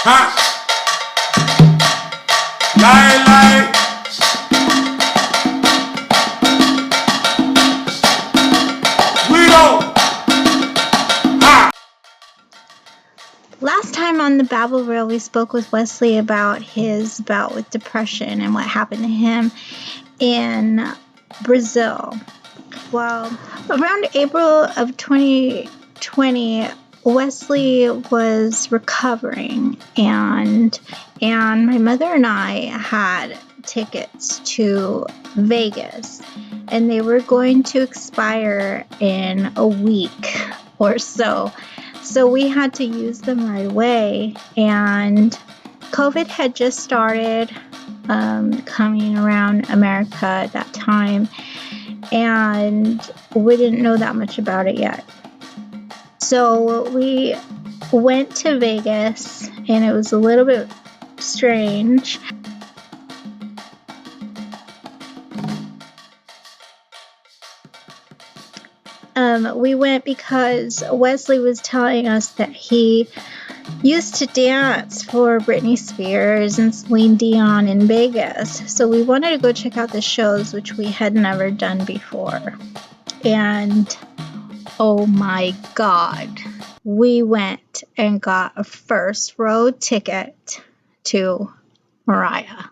Ha! Lie, lie. We don't. Ha! Last time on the Ba.Bl, we spoke with Wesley about his bout with depression and what happened to him in Brazil. Well, around April of 2020, Wesley was recovering, and my mother and I had tickets to Vegas, and they were going to expire in a week or so. So we had to use them right away, and COVID had just started coming around America at that time, and we didn't know that much about it yet. So we went to Vegas, and it was a little bit strange. We went because Wesley was telling us that he used to dance for Britney Spears and Celine Dion in Vegas. So we wanted to go check out the shows, which we had never done before. And oh my God, we went and got a first row ticket to Mariah.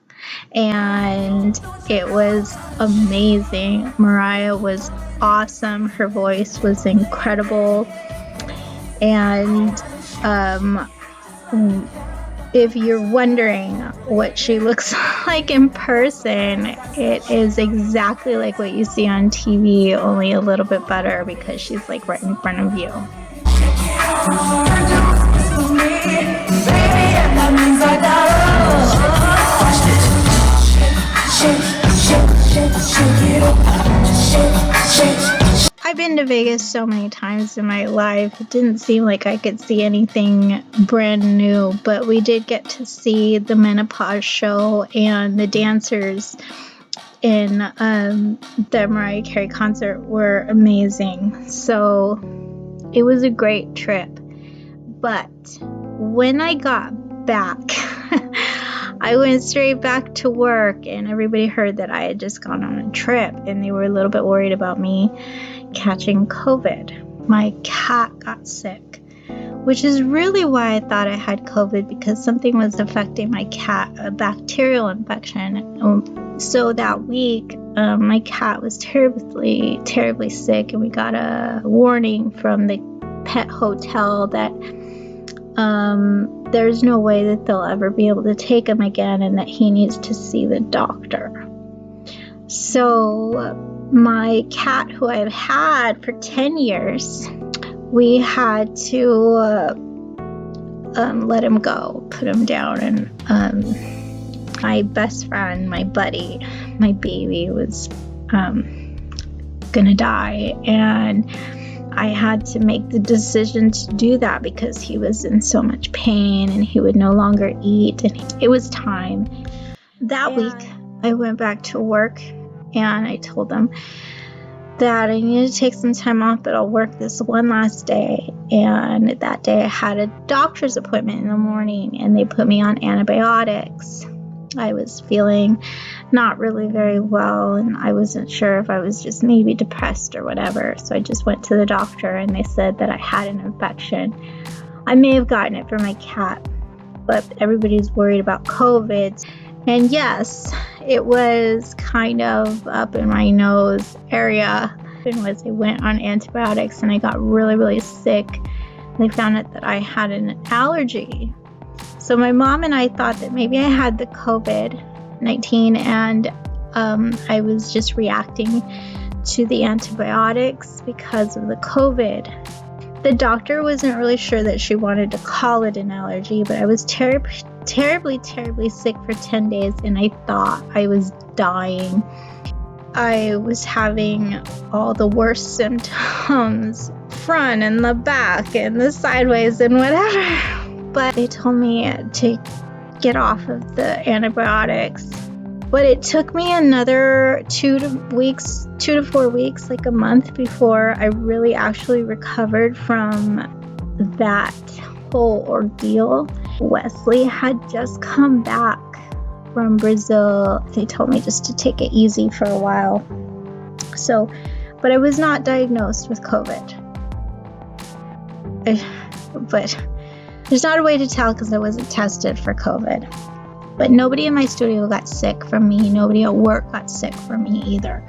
And it was amazing. Mariah was awesome. Her voice was incredible. And if you're wondering what she looks like in person, it is exactly like what you see on TV, only a little bit better because she's like right in front of you. I've been to Vegas so many times in my life. It didn't seem like I could see anything brand new, but we did get to see the menopause show, and the dancers in the Mariah Carey concert were amazing. So it was a great trip. But when I got back, I went straight back to work, and everybody heard that I had just gone on a trip, and they were a little bit worried about me catching COVID. My cat got sick, which is really why I thought I had COVID, because something was affecting my cat, a bacterial infection. So that week, my cat was terribly, terribly sick, and we got a warning from the pet hotel that there's no way that they'll ever be able to take him again, and that he needs to see the doctor. So my cat, who I've had for 10 years, we had to let him go, put him down, and my best friend, my buddy, my baby was gonna die, and I had to make the decision to do that because he was in so much pain and he would no longer eat, and it was time. That week, I went back to work, and I told them that I needed to take some time off, but I'll work this one last day. And that day I had a doctor's appointment in the morning, and they put me on antibiotics. I was feeling not really very well, and I wasn't sure if I was just maybe depressed or whatever. So I just went to the doctor, and they said that I had an infection. I may have gotten it from my cat, but everybody's worried about COVID. And yes, it was kind of up in my nose area. And was I went on antibiotics, and I got really, really sick. They found out that I had an allergy. So my mom and I thought that maybe I had the COVID-19, and I was just reacting to the antibiotics because of the COVID. The doctor wasn't really sure that she wanted to call it an allergy, but I was terribly, terribly sick for 10 days, and I thought I was dying. I was having all the worst symptoms, front and the back and the sideways and whatever. But they told me to get off of the antibiotics. But it took me another 2 to 4 weeks, like a month, before I really actually recovered from that whole ordeal. Wesley had just come back from Brazil. They told me just to take it easy for a while. So, but I was not diagnosed with COVID. But there's not a way to tell because I wasn't tested for COVID. But nobody in my studio got sick from me. Nobody at work got sick from me either.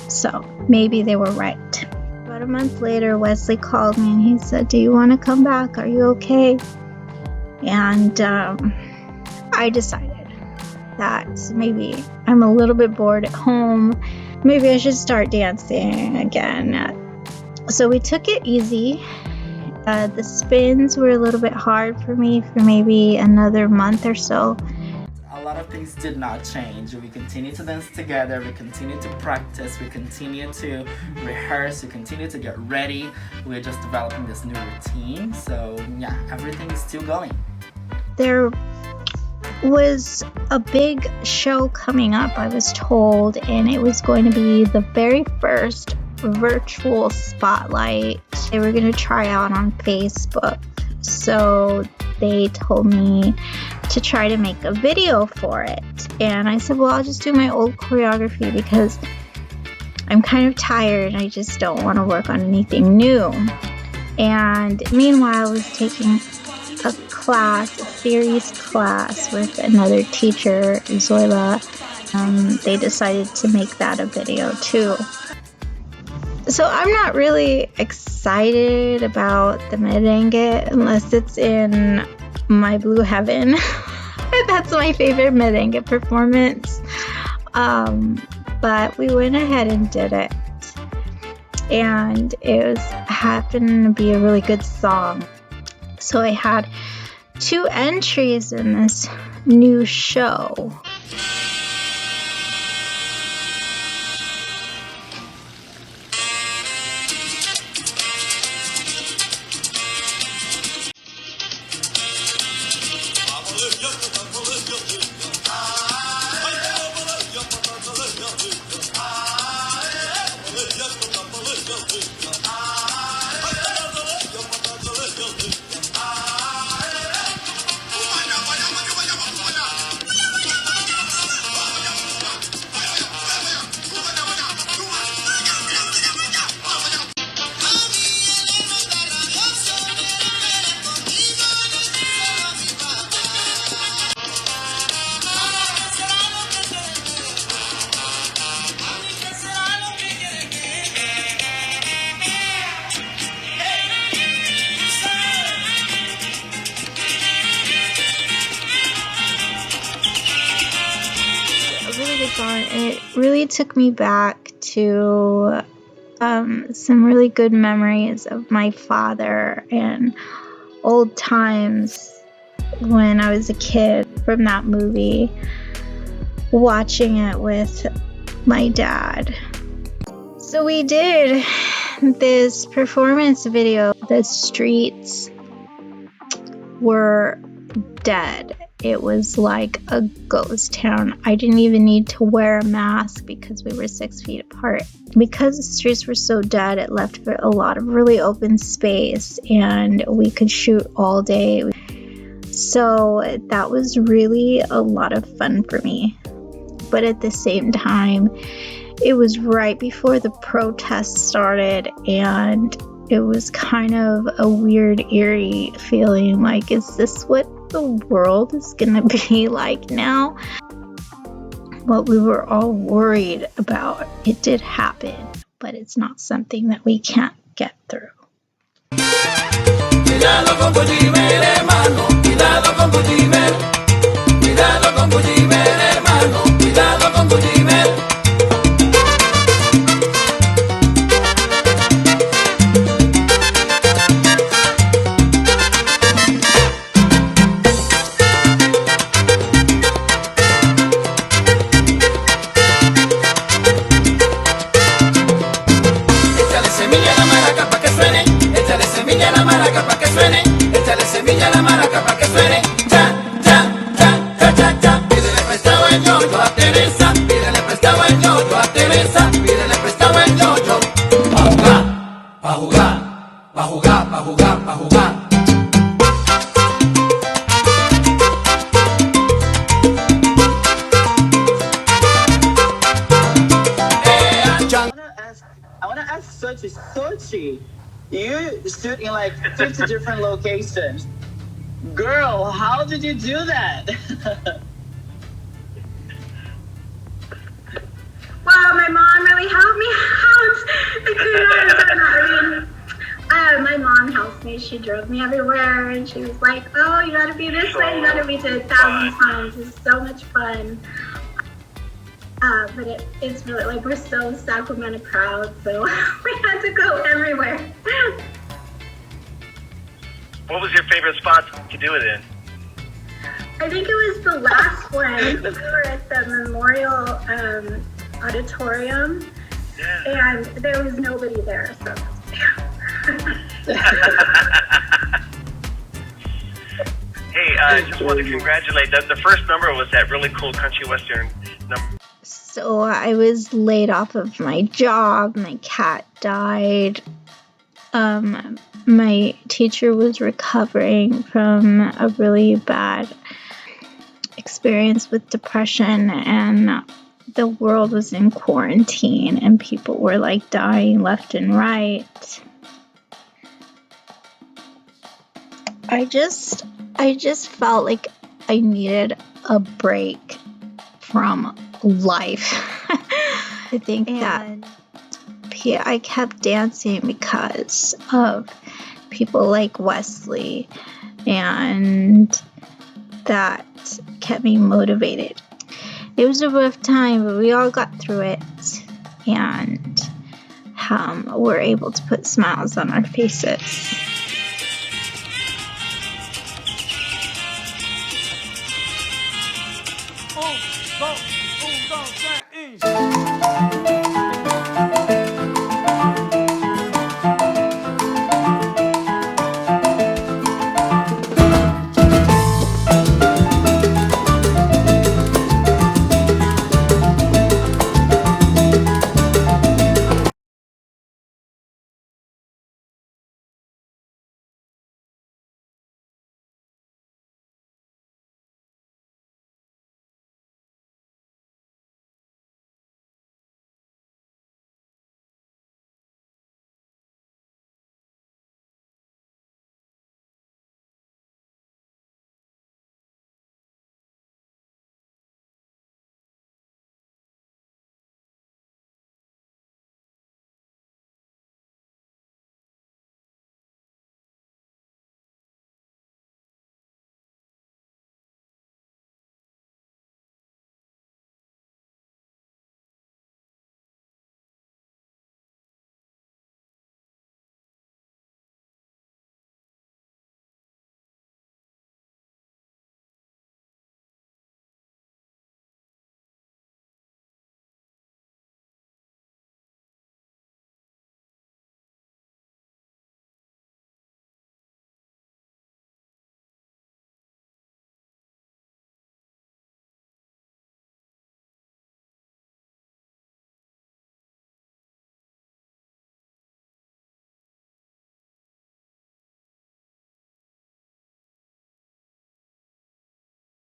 So maybe they were right. About a month later, Wesley called me and he said, "Do you want to come back? Are you okay?" And I decided that maybe I'm a little bit bored at home. Maybe I should start dancing again. So we took it easy. The spins were a little bit hard for me for maybe another month or so. A lot of things did not change. We continue to dance together, we continue to practice, we continue to rehearse, we continue to get ready. We're just developing this new routine. So yeah, everything is still going. There was a big show coming up, I was told, and it was going to be the very first virtual spotlight they were going to try out on Facebook. So they told me to try to make a video for it. And I said, well, I'll just do my old choreography because I'm kind of tired. I just don't want to work on anything new. And meanwhile, I was taking a class, a series class with another teacher, Zoila. They decided to make that a video too. So I'm not really excited about the merengue unless it's in my blue heaven. That's my favorite merengue performance. But we went ahead and did it. And it happened to be a really good song. So I had 2 entries in this new show. It really took me back to some really good memories of my father and old times when I was a kid from that movie, watching it with my dad. So we did this performance video. The streets were dead. It was like a ghost town. I didn't even need to wear a mask because we were 6 feet apart. Because the streets were so dead, it left a lot of really open space and we could shoot all day. So that was really a lot of fun for me. But at the same time, it was right before the protests started and it was kind of a weird, eerie feeling like, is this what the world is gonna be like now? What we were all worried about, it did happen, but it's not something that we can't get through. Pa' jugar. Xochitl, you stood in like 50 different locations. Girl, how did you do that? Wow, my mom really helped me out. I couldn't have done that. My mom helped me. She drove me everywhere, and she was like, "Oh, you gotta be this way. You gotta be to 1,000 times. It's so much fun." But it's really like we're so Sacramento proud, so we had to go everywhere. What was your favorite spot to do it in? I think it was the last one. We were at the Memorial Auditorium, and there was nobody there, so. Hey, I just wanted to congratulate. The first number was that really cool country western number. So I was laid off of my job. My cat died. My teacher was recovering from a really bad experience with depression, and the world was in quarantine, and people were like dying left and right. I just felt like I needed a break from life. I think that I kept dancing because of people like Wesley, and that kept me motivated. It was a rough time, but we all got through it, and we're able to put smiles on our faces. Go, go, go,